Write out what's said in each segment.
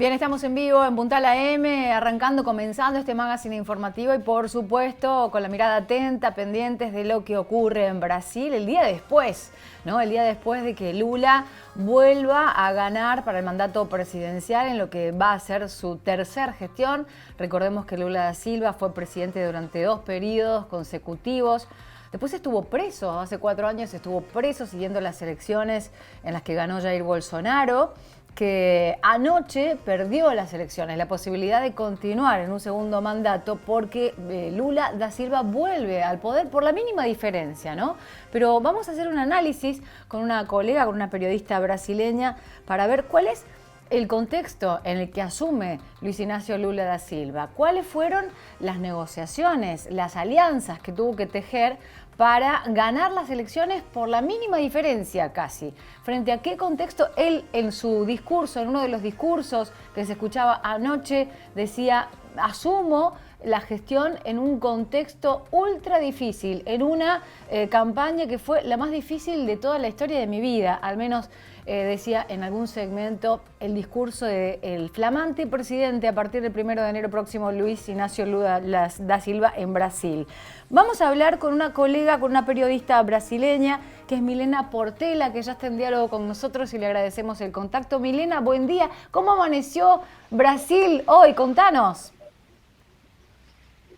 Bien, estamos en vivo en Puntal AM, comenzando este magazine informativo y por supuesto con la mirada atenta, pendientes de lo que ocurre en Brasil el día después, ¿no? El día después de que Lula vuelva a ganar para el mandato presidencial en lo que va a ser su tercer gestión. Recordemos que Lula da Silva fue presidente durante 2 periodos consecutivos. Después estuvo preso, hace 4 años estuvo preso siguiendo las elecciones en las que ganó Jair Bolsonaro, que anoche perdió las elecciones, la posibilidad de continuar en un segundo mandato porque Lula da Silva vuelve al poder por la mínima diferencia, ¿no? Pero vamos a hacer un análisis con una colega, con una periodista brasileña, para ver cuál es el contexto en el que asume Luis Ignacio Lula da Silva. ¿Cuáles fueron las negociaciones, las alianzas que tuvo que tejer para ganar las elecciones por la mínima diferencia casi? ¿Frente a qué contexto él en su discurso, en uno de los discursos que se escuchaba anoche, decía: asumo la gestión en un contexto ultra difícil, en una campaña que fue la más difícil de toda la historia de mi vida, al menos decía en algún segmento el discurso del flamante presidente a partir del 1 de enero próximo, Luis Ignacio Lula da Silva, en Brasil. Vamos a hablar con una colega, con una periodista brasileña, que es Milena Portela, que ya está en diálogo con nosotros y le agradecemos el contacto. Milena, buen día. ¿Cómo amaneció Brasil hoy? Contanos.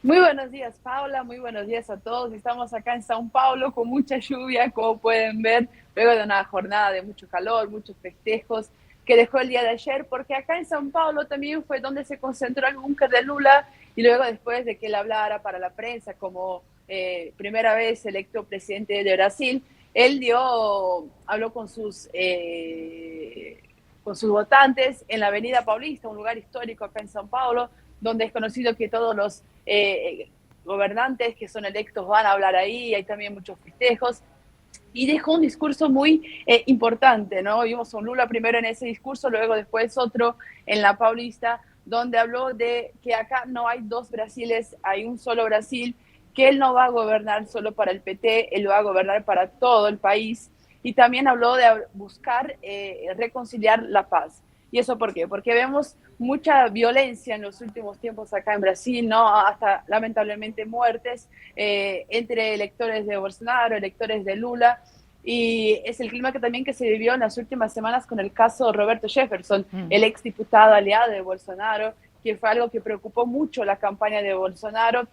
Muy buenos días, Paula, muy buenos días a todos. Estamos acá en São Paulo con mucha lluvia, como pueden ver, luego de una jornada de mucho calor, muchos festejos que dejó el día de ayer, porque acá en São Paulo también fue donde se concentró el búnker de Lula, y luego después de que él hablara para la prensa como primera vez electo presidente de Brasil, él habló con sus votantes en la Avenida Paulista, un lugar histórico acá en São Paulo, donde es conocido que todos los gobernantes que son electos van a hablar ahí, hay también muchos festejos, y dejó un discurso muy importante, ¿no? Vimos a Lula primero en ese discurso, luego después otro en la Paulista, donde habló de que acá no hay dos Brasiles, hay un solo Brasil, que él no va a gobernar solo para el PT, él va a gobernar para todo el país, y también habló de buscar reconciliar la paz. ¿Y eso por qué? Porque vemos mucha violencia en los últimos tiempos acá en Brasil, ¿no? Hasta lamentablemente muertes entre electores de Bolsonaro, electores de Lula, y es el clima que también que se vivió en las últimas semanas con el caso Roberto Jefferson, el exdiputado aliado de Bolsonaro, que fue algo que preocupó mucho la campaña de Bolsonaro,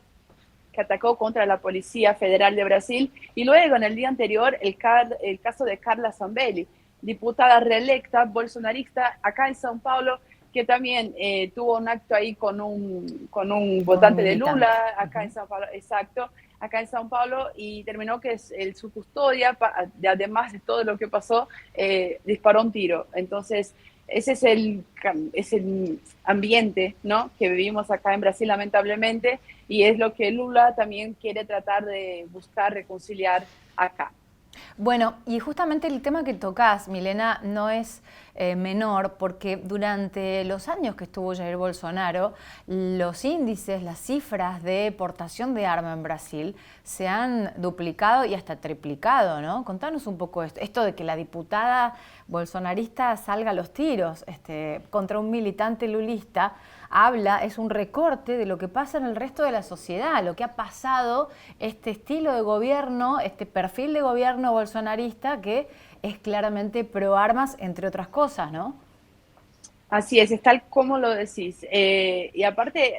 que atacó contra la Policía Federal de Brasil, y luego en el día anterior el caso de Carla Zambelli, diputada reelecta bolsonarista acá en São Paulo, que también tuvo un acto ahí con un votante de Lula, acá en São Paulo, exacto, acá en São Paulo, y terminó que su custodia, además de todo lo que pasó, disparó un tiro. Entonces, ese es el ambiente, ¿no?, que vivimos acá en Brasil, lamentablemente, y es lo que Lula también quiere tratar de buscar reconciliar acá. Bueno, y justamente el tema que tocas, Milena, no es menor, porque durante los años que estuvo Jair Bolsonaro, los índices, las cifras de portación de arma en Brasil se han duplicado y hasta triplicado, ¿no? Contanos un poco esto de que la diputada bolsonarista salga a los tiros contra un militante lulista. Es un recorte de lo que pasa en el resto de la sociedad, lo que ha pasado, este estilo de gobierno, este perfil de gobierno bolsonarista que es claramente pro armas, entre otras cosas, ¿no? Así es tal como lo decís. Y aparte,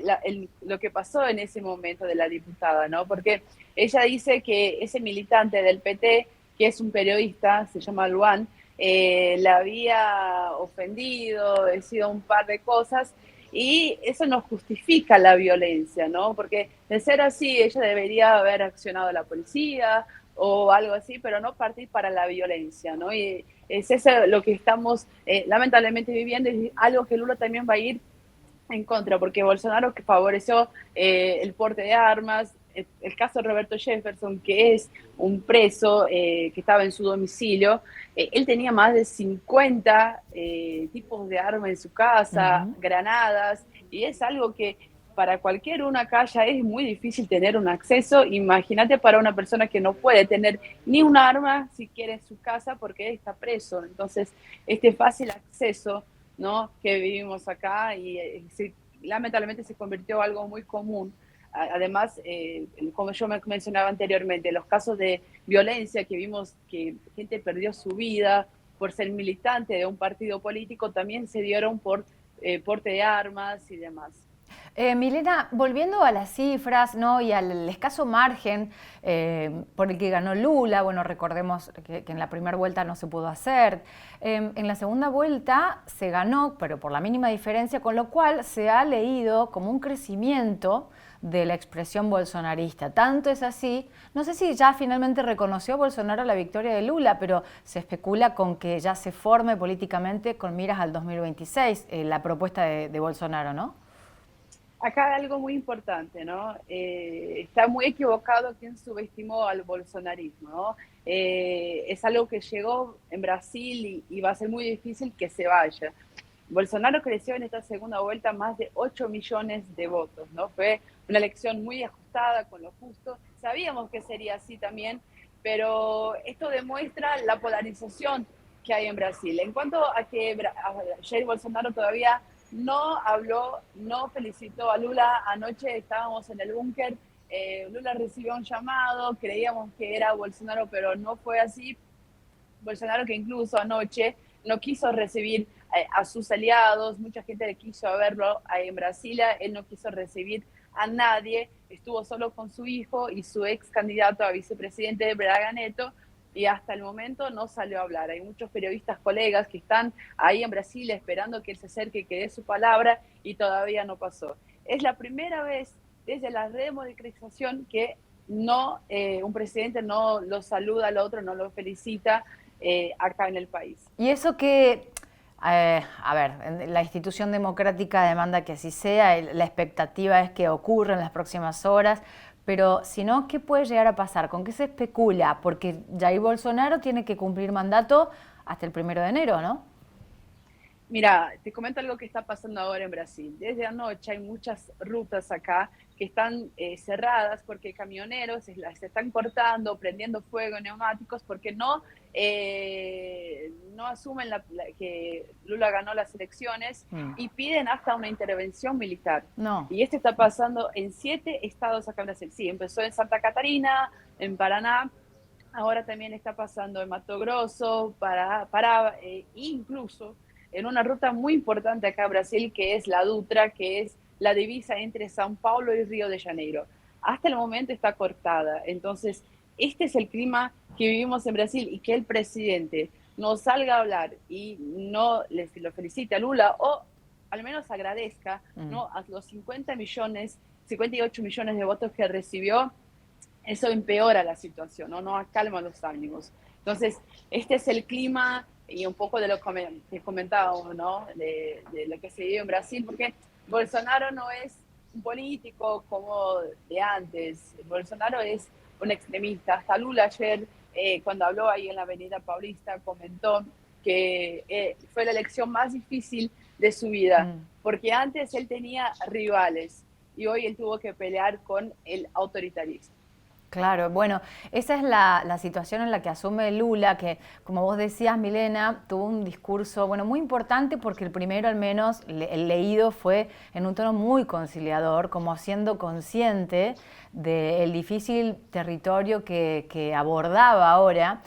lo que pasó en ese momento de la diputada, ¿no? Porque ella dice que ese militante del PT, que es un periodista, se llama Luan, la había ofendido, decía un par de cosas, y eso no justifica la violencia, ¿no? Porque de ser así, ella debería haber accionado a la policía o algo así, pero no partir para la violencia, ¿no? Y es eso lo que estamos lamentablemente viviendo, y algo que Lula también va a ir en contra, porque Bolsonaro, que favoreció el porte de armas, el caso de Roberto Jefferson, que es un preso que estaba en su domicilio, él tenía más de 50 tipos de armas en su casa, granadas, y es algo que para cualquier una acá ya es muy difícil tener un acceso. Imagínate para una persona que no puede tener ni un arma siquiera en su casa porque está preso. Entonces, este fácil acceso ¿no? Que vivimos acá y lamentablemente se convirtió en algo muy común. Además, como yo mencionaba anteriormente, los casos de violencia que vimos que gente perdió su vida por ser militante de un partido político también se dieron por porte de armas y demás. Milena, volviendo a las cifras, ¿no? Y al escaso margen por el que ganó Lula, bueno, recordemos que en la primera vuelta no se pudo hacer. En la segunda vuelta se ganó, pero por la mínima diferencia, con lo cual se ha leído como un crecimiento de la expresión bolsonarista. Tanto es así, no sé si ya finalmente reconoció Bolsonaro la victoria de Lula, pero se especula con que ya se forme políticamente con miras al 2026 la propuesta de Bolsonaro, ¿no? Acá hay algo muy importante, ¿no? Está muy equivocado quien subestimó al bolsonarismo, ¿no? Es algo que llegó en Brasil y va a ser muy difícil que se vaya. Bolsonaro creció en esta segunda vuelta más de 8 millones de votos, ¿no? Fue una elección muy ajustada, con lo justo. Sabíamos que sería así también, pero esto demuestra la polarización que hay en Brasil. En cuanto a que Jair Bolsonaro todavía no habló, no felicitó a Lula. Anoche estábamos en el búnker, Lula recibió un llamado, creíamos que era Bolsonaro, pero no fue así. Bolsonaro que incluso anoche no quiso recibir a sus aliados, mucha gente le quiso verlo en Brasilia, él no quiso recibir a nadie, estuvo solo con su hijo y su ex candidato a vicepresidente Braga Neto, y hasta el momento no salió a hablar. Hay muchos periodistas, colegas que están ahí en Brasil esperando que él se acerque y que dé su palabra y todavía no pasó. Es la primera vez desde la redemocratización que no, un presidente no lo saluda al otro, no lo felicita acá en el país. Y eso que, a ver, la institución democrática demanda que así sea, la expectativa es que ocurra en las próximas horas, pero si no, ¿qué puede llegar a pasar? ¿Con qué se especula? Porque Jair Bolsonaro tiene que cumplir mandato hasta el 1 de enero, ¿no? Mira, te comento algo que está pasando ahora en Brasil. Desde anoche hay muchas rutas acá que están cerradas porque camioneros se están cortando, prendiendo fuego, neumáticos, porque no asumen que Lula ganó las elecciones y piden hasta una intervención militar. No. Y esto está pasando en 7 estados acá en Brasil. Sí, empezó en Santa Catarina, en Paraná, ahora también está pasando en Mato Grosso, incluso en una ruta muy importante acá en Brasil, que es la Dutra, que es la divisa entre São Paulo y Río de Janeiro. Hasta el momento está cortada. Entonces, este es el clima que vivimos en Brasil y que el presidente no salga a hablar y no lo felicite a Lula o al menos agradezca, ¿no?, a los 58 millones de votos que recibió. Eso empeora la situación, no acalma los ánimos. Entonces, este es el clima y un poco de lo que comentábamos, ¿no? De lo que se vive en Brasil, porque Bolsonaro no es un político como de antes. Bolsonaro es un extremista. Hasta Lula ayer, cuando habló ahí en la Avenida Paulista, comentó que fue la elección más difícil de su vida, porque antes él tenía rivales y hoy él tuvo que pelear con el autoritarismo. Claro, bueno, esa es la situación en la que asume Lula, que como vos decías, Milena, tuvo un discurso, bueno, muy importante porque el primero al menos, el leído fue en un tono muy conciliador, como siendo consciente del difícil territorio que abordaba ahora.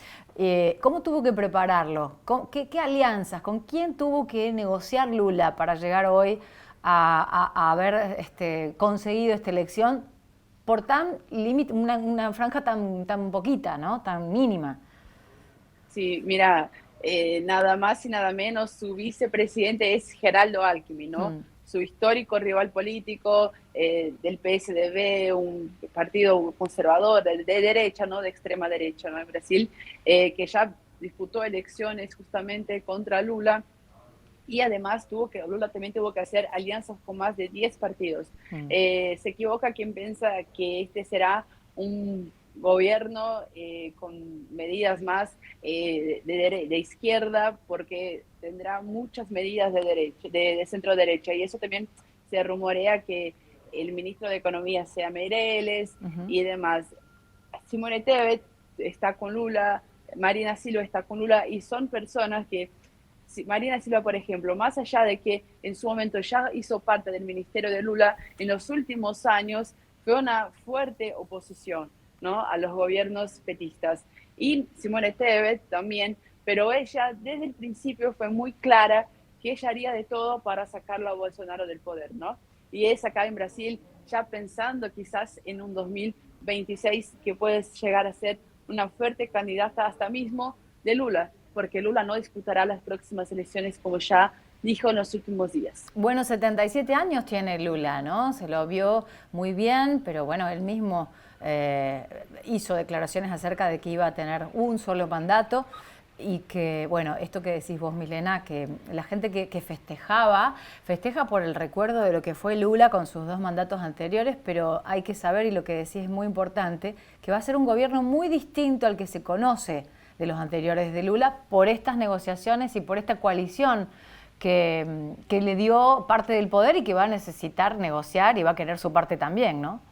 ¿Cómo tuvo que prepararlo? ¿Qué alianzas? ¿Con quién tuvo que negociar Lula para llegar hoy a haber conseguido esta elección por tan límite, una franja tan poquita, ¿no? Tan mínima? Sí, mira, nada más y nada menos, su vicepresidente es Geraldo Alckmin, ¿no? Su histórico rival político del PSDB, un partido conservador de derecha, ¿no? De extrema derecha, ¿no? En Brasil, que ya disputó elecciones justamente contra Lula. Y además Lula también tuvo que hacer alianzas con más de 10 partidos. Se equivoca quien piensa que este será un gobierno con medidas más de izquierda, porque tendrá muchas medidas de centro derecha, y eso también se rumorea que el ministro de Economía sea Meireles y demás. Simone Tebet está con Lula, Marina Silva está con Lula, y son personas que Marina Silva, por ejemplo, más allá de que en su momento ya hizo parte del ministerio de Lula, en los últimos años fue una fuerte oposición, ¿no?, a los gobiernos petistas. Y Simone Tebet también, pero ella desde el principio fue muy clara que ella haría de todo para sacarlo a Bolsonaro del poder, ¿no? Y es acá en Brasil ya pensando quizás en un 2026 que puede llegar a ser una fuerte candidata hasta mismo de Lula, porque Lula no disputará las próximas elecciones como ya dijo en los últimos días. Bueno, 77 años tiene Lula, ¿no? Se lo vio muy bien, pero bueno, él mismo hizo declaraciones acerca de que iba a tener un solo mandato y que, bueno, esto que decís vos, Milena, que la gente que festeja por el recuerdo de lo que fue Lula con sus 2 mandatos anteriores, pero hay que saber, y lo que decís es muy importante, que va a ser un gobierno muy distinto al que se conoce de los anteriores de Lula por estas negociaciones y por esta coalición que le dio parte del poder y que va a necesitar negociar y va a querer su parte también, ¿no?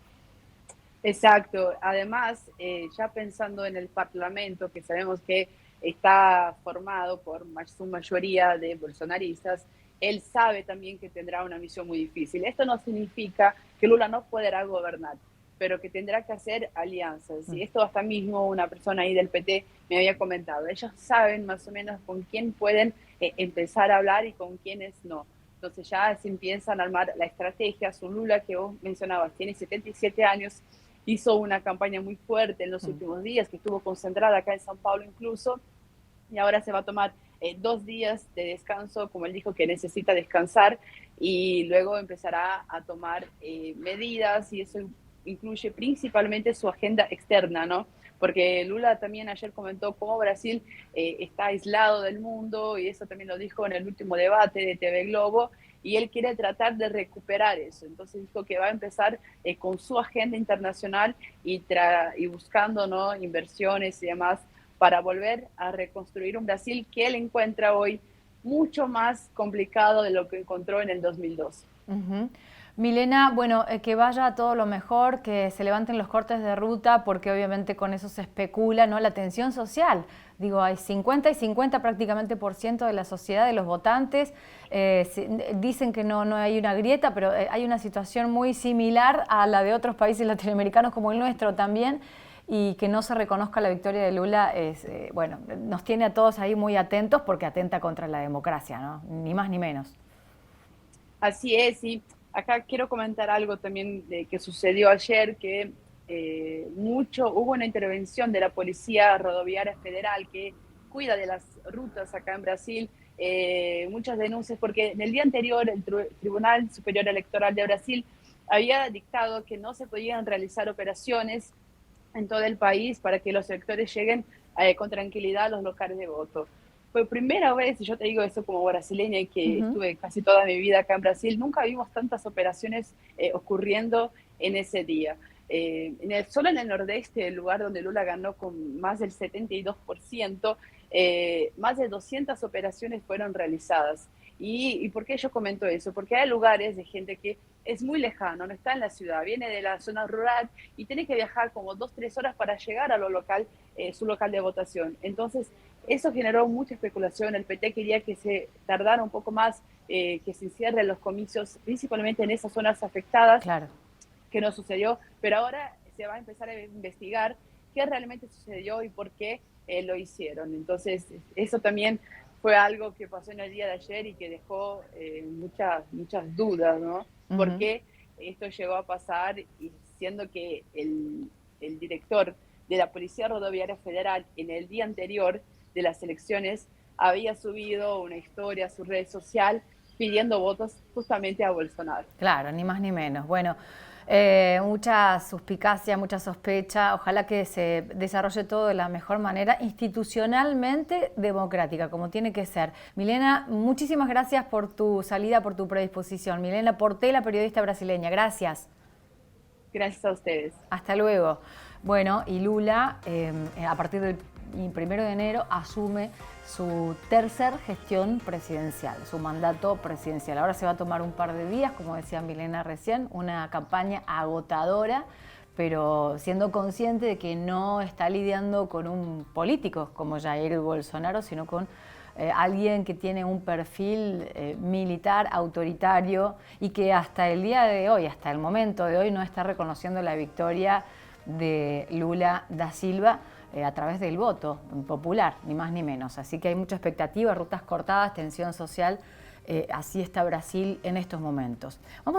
Exacto. Además, ya pensando en el Parlamento, que sabemos que está formado por su mayoría de bolsonaristas, él sabe también que tendrá una misión muy difícil. Esto no significa que Lula no podrá gobernar, pero que tendrá que hacer alianzas. Y esto hasta mismo una persona ahí del PT me había comentado. Ellos saben más o menos con quién pueden empezar a hablar y con quiénes no. Entonces ya se empiezan a armar la estrategia. Su Lula, que vos mencionabas, tiene 77 años, hizo una campaña muy fuerte en los últimos días, que estuvo concentrada acá en São Paulo incluso, y ahora se va a tomar 2 días de descanso, como él dijo que necesita descansar, y luego empezará a tomar medidas, y eso incluye principalmente su agenda externa, ¿no? Porque Lula también ayer comentó cómo Brasil está aislado del mundo, y eso también lo dijo en el último debate de TV Globo, y él quiere tratar de recuperar eso. Entonces dijo que va a empezar con su agenda internacional y buscando, ¿no?, inversiones y demás para volver a reconstruir un Brasil que él encuentra hoy mucho más complicado de lo que encontró en el 2012. Milena, bueno, que vaya todo lo mejor, que se levanten los cortes de ruta, porque obviamente con eso se especula, ¿no?, la tensión social. Digo, hay 50 y 50 prácticamente % de la sociedad, de los votantes. Dicen que no hay una grieta, pero hay una situación muy similar a la de otros países latinoamericanos como el nuestro también, y que no se reconozca la victoria de Lula bueno, nos tiene a todos ahí muy atentos porque atenta contra la democracia, ¿no? Ni más ni menos. Así es, y acá quiero comentar algo también de que sucedió ayer, que hubo una intervención de la Policía Rodoviaria Federal que cuida de las rutas acá en Brasil, muchas denuncias, porque en el día anterior el Tribunal Superior Electoral de Brasil había dictado que no se podían realizar operaciones en todo el país para que los electores lleguen con tranquilidad a los locales de voto. Fue primera vez, y yo te digo eso como brasileña y que estuve casi toda mi vida acá en Brasil, nunca vimos tantas operaciones ocurriendo en ese día. Solo en el nordeste, el lugar donde Lula ganó con más del 72%, más de 200 operaciones fueron realizadas. ¿Y por qué yo comento eso? Porque hay lugares de gente que es muy lejano, no está en la ciudad, viene de la zona rural y tiene que viajar como 2-3 horas para llegar a lo local, su local de votación. Entonces, eso generó mucha especulación. El PT quería que se tardara un poco más, que se cierren los comicios, principalmente en esas zonas afectadas, claro, que no sucedió, pero ahora se va a empezar a investigar qué realmente sucedió y por qué lo hicieron. Entonces, eso también fue algo que pasó en el día de ayer y que dejó muchas dudas, ¿no? ¿Por qué esto llegó a pasar? Y siendo que el director de la Policía Rodoviaria Federal en el día anterior de las elecciones había subido una historia a su red social pidiendo votos justamente a Bolsonaro. Claro, ni más ni menos. Bueno, mucha suspicacia, mucha sospecha. Ojalá que se desarrolle todo de la mejor manera, institucionalmente democrática, como tiene que ser. Milena, muchísimas gracias por tu salida, por tu predisposición. Milena Portela, periodista brasileña. Gracias. Gracias a ustedes. Hasta luego. Bueno, y Lula, a partir del 1 de enero, asume su tercer gestión presidencial, su mandato presidencial. Ahora se va a tomar un par de días, como decía Milena recién, una campaña agotadora, pero siendo consciente de que no está lidiando con un político como Jair Bolsonaro, sino con alguien que tiene un perfil militar, autoritario, y que hasta el día de hoy, hasta el momento de hoy, no está reconociendo la victoria de Lula da Silva a través del voto popular, ni más ni menos. Así que hay mucha expectativa, rutas cortadas, tensión social. Así está Brasil en estos momentos.